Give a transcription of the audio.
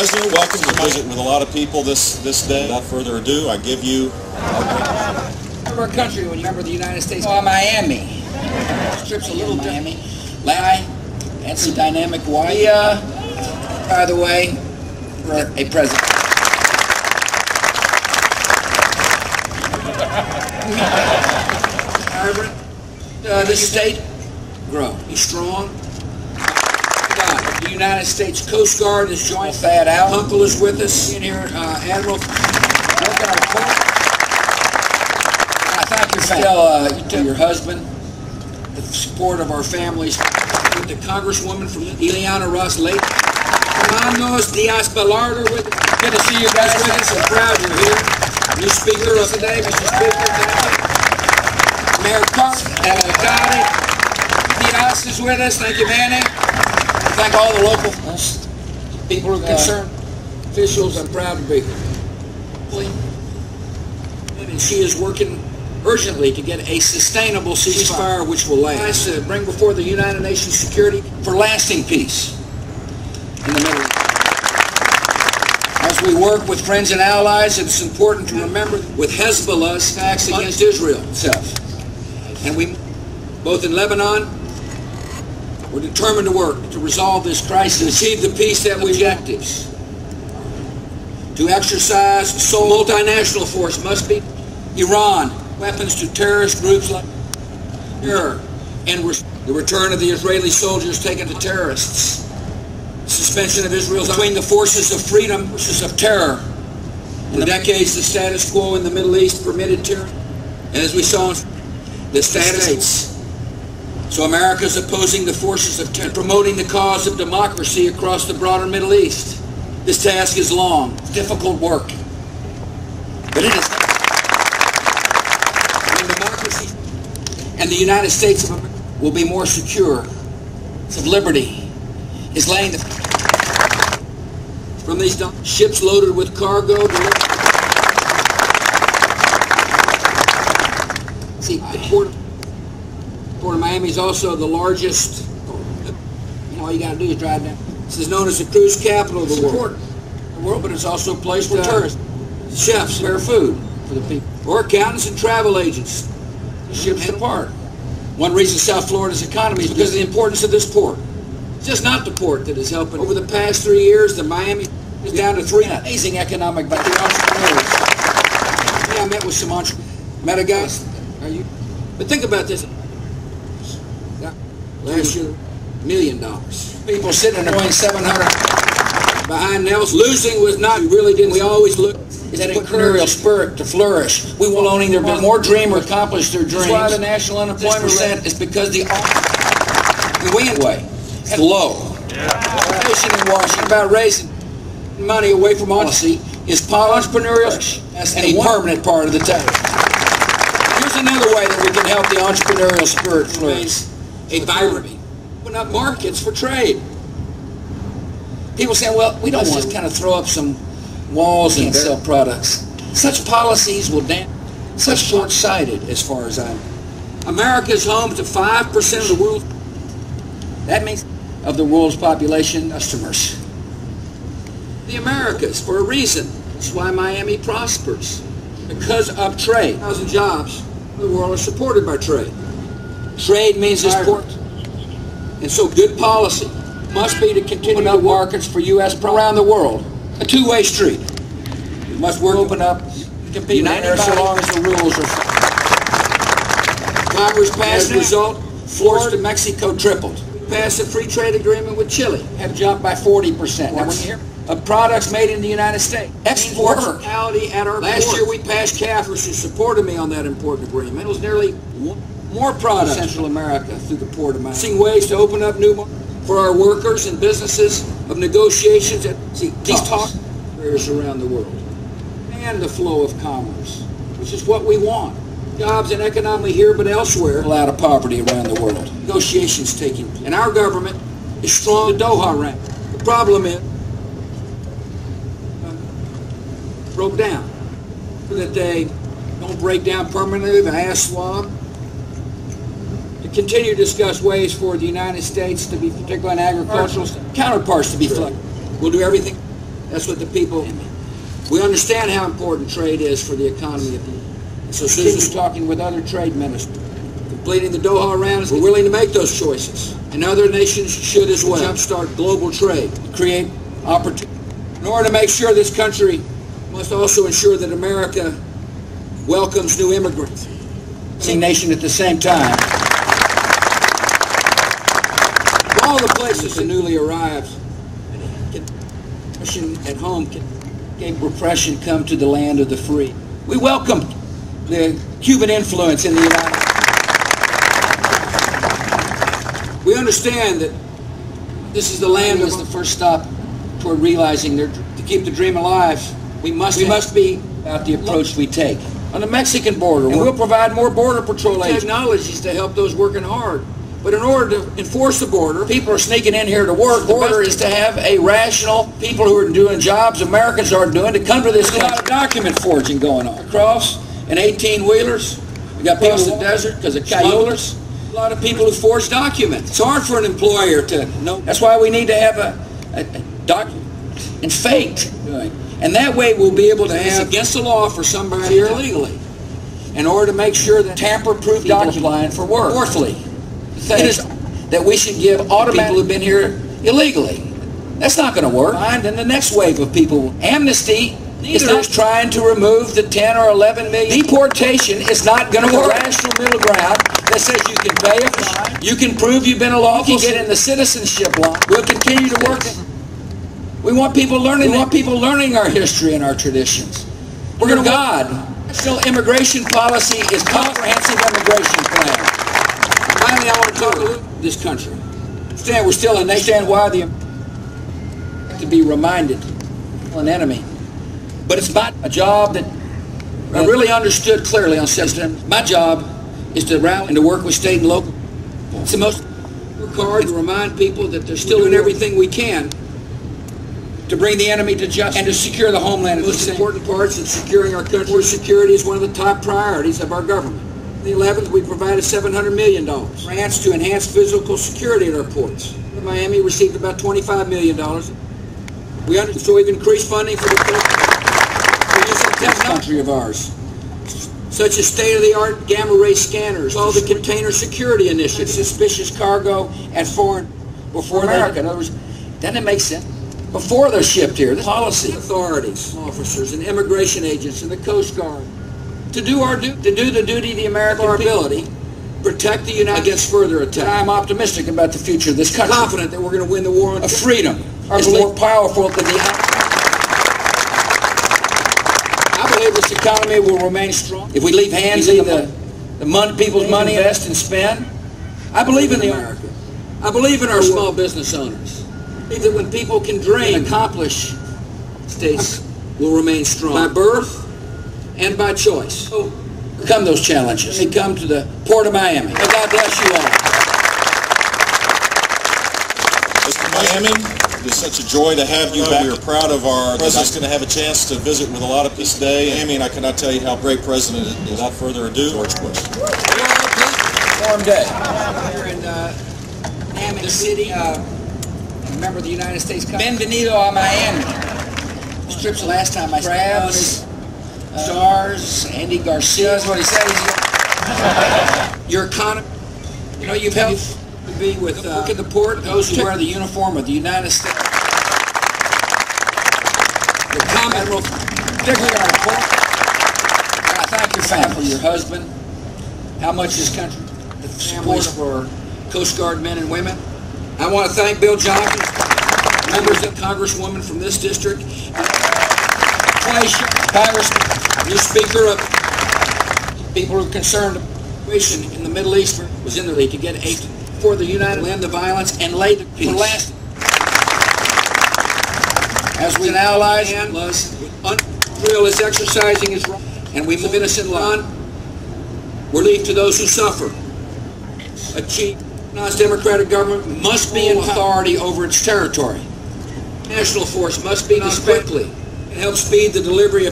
President, welcome to visit with a lot of people this day. Without further ado, I give you our country when you remember the United States. Oh, Miami. Strip's a little Miami. That's a dynamic wife. By the way, we're a president. This state grow. Be strong. The United States Coast Guard is joined. Fat out. Uncle is with us in here. Admiral. I thank your family. You tell your husband the support of our families. With the Congresswoman from Ileana Ross Lake. Manos Diaz Ballardo with us. Good to see you guys with us. I'm proud you're here. New speaker of today, Mr. Speaker. Thank you. Mayor Carr, Alcalde Diaz is with us. Thank you, Manny. Thank all the local people who are concerned, officials. I'm proud to be here. And she is working urgently to get a sustainable ceasefire which will last. To bring before the United Nations security for lasting peace in the Middle East. As we work with friends and allies, it's important to remember with Hezbollah's attacks against Israel itself. And we, both in Lebanon, we're determined to work to resolve this crisis, achieve the peace that we objectives. To exercise sole multinational force must be Iran, weapons to terrorist groups like terror, and the return of the Israeli soldiers taken to terrorists. Suspension of Israel's between the forces of freedom, forces of terror. For decades, the status quo in the Middle East permitted terror, and as we saw, the states. So America is opposing the forces of terror, promoting the cause of democracy across the broader Middle East. This task is long, difficult work, but it is. When democracy and the United States of America will be more secure, of liberty is laying the from these ships loaded with cargo. See, the port of Miami is also the largest. All you got to do is drive down. This is known as the cruise capital of the world, but it's also a place for tourists, chefs, prepare food for the people, or accountants and travel agents. The ships apart. One reason South Florida's economy is because of the importance of this port. It's just not the port that is helping. Over the past 3 years, the Miami is down to 3 amazing economic by the entrepreneurs. Yeah, I met with some entrepreneurs. Met a guy. But think about this. Last year, $1 million. People sitting in Boeing 700 behind Nelson. Losing was not, we really didn't. We always look at that entrepreneurial spirit to flourish. We will only there be more dream or accomplish their dreams. That's why the national unemployment rate is because the way is low. Fishing in Washington about raising money away from policy is entrepreneurial and a permanent part of the tax. Here's another way that we can help the entrepreneurial spirit flourish. A vibrant, open up markets for trade. People say, well, we don't want to kind of throw up some walls and sell products. Such policies will damn, such short-sighted as far as I know. America is home to 5% of the world. That means of the world's population customers. The Americas, for a reason. That's why Miami prospers. Because of trade. 1,000 jobs in the world are supported by trade. Trade means it's important. And so good policy must be to continue to markets for U.S. around the world. A two-way street. We must work open up, compete there so long as the rules are Congress passed as a result, Florida to Mexico tripled. Passed a free trade agreement with Chile, have jumped by 40%. Now when you hear of products made in the United States, exports at our last year we passed Congress who supported me on that important agreement. It was nearly more products in Central America through the port of Miami. Seeing ways to open up new markets for our workers and businesses of negotiations that these talk barriers around the world and the flow of commerce, which is what we want. Jobs and economy here but elsewhere, out of poverty around the world. Negotiations taking place. And our government is strong. The Doha round. The problem is broke down. That they don't break down permanently. I asked Schwab to continue to discuss ways for the United States to be, particularly in agricultural counterparts, to be flexible. We'll do everything That's what the people... We understand how important trade is for the economy. So Susan's talking with other trade ministers. Completing the Doha rounds, we're willing to make those choices. And other nations should as well. Jumpstart global trade, create opportunity. In order to make sure this country must also ensure that America welcomes new immigrants. Nation at the same time. All the places the newly arrived at home can repression come to the land of the free. We welcome the Cuban influence in the United States. We understand that this is the land as the first stop toward realizing to keep the dream alive. We must be about the approach we take. On the Mexican border, and we'll provide more border patrol technologies to help those working hard. But in order to enforce the border, people are sneaking in here to work. The border is to have a rational people who are doing jobs Americans aren't doing to come to this country. There's a lot of document forging going on. Across in 18-wheelers, we got people in the desert because of coyotes. A lot of people who forge documents. It's hard for an employer to know. That's why we need to have a document and faked. And that way we'll be able to have against the law for somebody here illegally in order to make sure that tamper-proof documents applying for work. Fourthly, it is that we should give automatic people who've been here illegally. That's not going to work. And then the next wave of people, amnesty is not trying to remove the 10 or 11 million. Deportation is not going to work. Rational middle ground that says you can pay a fine, you can prove you've been a lawful, you can get in the citizenship line. We'll continue to work. We want people learning. We want people learning our history and our traditions. We're going to God. Still, immigration policy is comprehensive immigration plan. Finally, I want to talk about this country. Understand, we're still a nation. Understand why to be reminded, an enemy. But it's not a job that I really understood clearly on September. My job is to rally and to work with state and local. It's the most work hard to remind people that they're still doing everything we can to bring the enemy to justice and to secure the homeland. The most important parts of securing our country's security is one of the top priorities of our government. In the 11th, we provided $700 million grants to enhance physical security at our ports. Miami received about $25 million. So we've increased funding for the test country of ours, such as state-of-the-art gamma-ray scanners, all the container security initiatives, suspicious cargo at before America. In other words, doesn't it make sense? Before they're shipped here, the policy authorities, officers, and immigration agents, and the Coast Guard, to do the duty of the American ability, protect the United against further attack. I'm optimistic about the future of this country. Confident that we're going to win the war on freedom. Is more powerful than the. I believe this economy will remain strong if we leave hands in the people's money, invest and spend. I believe in America. I believe in our small business owners. I believe that when people can dream and accomplish, states will remain strong by birth and by choice. So, overcome those challenges. They come to the port of Miami. May God bless you all. Mr. Miami, it is such a joy to have you back. We are proud of our president's going to have a chance to visit with a lot of people today. Miami, and I cannot tell you how great President is. Without further ado, George Bush. Warm day. Here in Miami, the city, member of the United States. Bienvenido a Miami. This trip's the last time I Krabs, Stars, Andy Garcia is what he said. Your economy, you know, you've helped to be with work at the port, those who wear the uniform of the United States. Your comment, particularly on the port. I thank your family, your husband, how much this country, the support of our Coast Guard men and women. I want to thank Bill Johnson, members of Congresswoman from this district, Congressman, new Speaker of people who are concerned about the situation in the Middle East was in the lead to get aid for the United to end the violence and lay the peace. As we allies and Israel is exercising its right, and we live innocent law. We're leave to those who suffer. A chief, democratic government must be in authority over its territory. National force must be dispensed quickly and help speed the delivery of